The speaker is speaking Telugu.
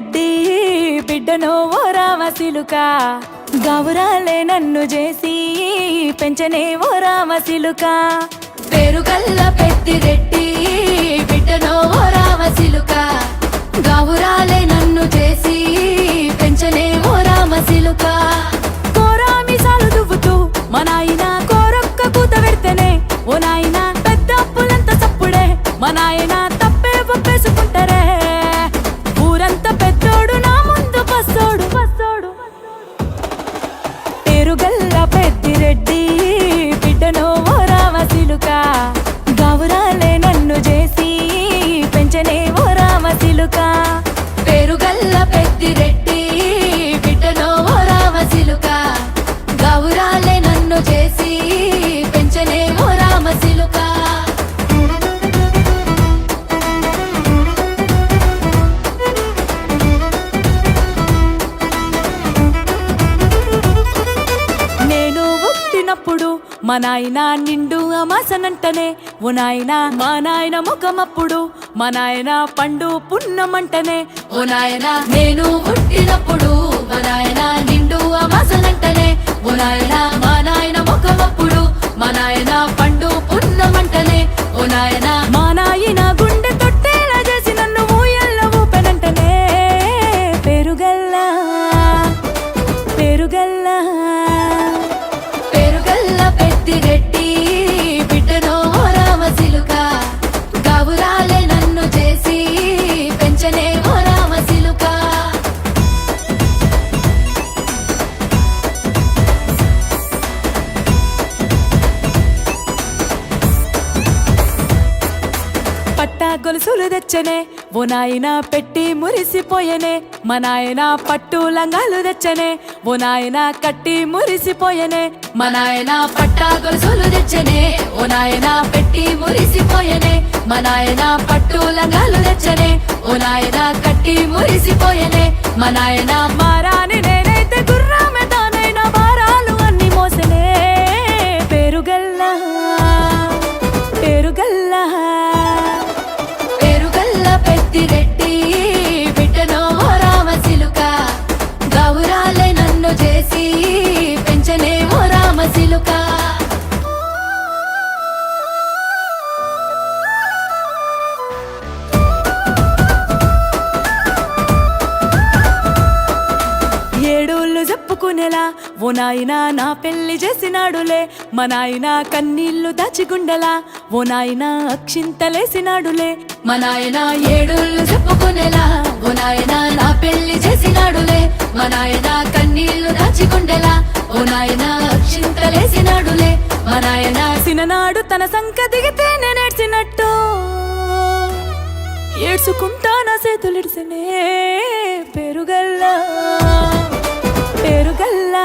రెడ్డి బిడ్డనో ఓ రామసిలుక గౌరాలే నన్ను చేసి పెంచనే ఓ రామసిలుక పేరుగల్ల పెద్దిరెడ్డి బిడ్డనో ఓ రామసిలుక గౌరాలే నన్ను చేసి పెంచనే ఓ రామసిలుక కోరామిసాలు దువ్వుతూ మా నాయన కోరొక్క కూత పెడితేనే ఓ నాయన పెద్ద అప్పులంత చప్పుడే మా నాయన తప్పే ఒప్పేసుకుంటారే ఊరంతా పెద్దోడు నా ముందు పස්සోడు పేరుగల్ల పెద్దిరెడ్డి బిడ్డనో ఓ రామసిలుక గౌరాలే నన్ను చేసి పెంచనే ఓ రామసిలుక పేరుగల్ల పెద్దిరెడ్డి బిడ్డనో ఓ రామసిలుక గౌరాలే నన్ను చేసి పెంచనే ఓ రామసిలుక నేను పుట్టినప్పుడు మా నాయన నిండు అమాసనంటనే ఓ నాయన మా నాయన ముఖమప్పుడు మా నాయన పండు పున్నమంటనే ఓ నాయనా నేను పుట్టినప్పుడు మా నాయన నిండు అమాసనంటనే ఓ నాయనా మా నాయన ముఖమప్పుడు మా నాయన పండు పున్నమంటనే ఓ నాయనా మా నాయన గుండె తొట్టేలా చేసి నన్ను ఊయల్ల ఊపెనంటనే పేరుగల్లా పేరుగల్లా పేరుగల్ల పెద్దిరెడ్డి బిడ్డనో ఓ రామసిలుక గౌరాలే నన్ను చేసి పెంచనే ఓ రామసిలుక పట్టా గొలుసులు తెచ్చనే ఓ నాయన పెట్టి మురిసిపోయనే మా నాయన పట్టు లంగాలు తెచ్చనే ఓ నాయన కట్టి మురిసిపోయనే మా నాయన పట్టా గొలుసులు తెచ్చనే ఓ నాయన పెట్టి మురిసిపోయనే మా నాయన పట్టు లంగాలు తెచ్చనే ఓ నాయన కట్టి మురిసిపోయనే మా నాయన మారాని నేనైతే గుర్రామె తానైనా భారాలు అన్ని మోసనే పేరుగల్లా పేరుగల్లా పేరుగల్ల పెద్దిరెడ్డి బిడ్డనో ఓ రామసిలుక గౌరాలే నన్ను చేసి పెంచనే ఓ రామసిలుక ఏడోళ్ళు చెప్పుకునేలా ఓ నాయన నా పెళ్లి చేసినాడులే మా నాయన కన్నీళ్లు దాచిగుండెలా ఓ నాయన అక్షింతలేసినాడులే మా నాయన ఏడుళ్ళు చెప్పుకునేలా ఓ నాయన నా పెళ్లి చేసినాడులే మా నాయన కన్నీళ్లు దాచికుండేలా ఓ నాయన అక్షింతలేసినాడులే మా నాయన సిననాడు తన సంక దిగితే నేనేడ్చినట్టు ఏడ్చుకుంటా నా చేతులిడిసనే పేరుగల్లా పేరుగల్లా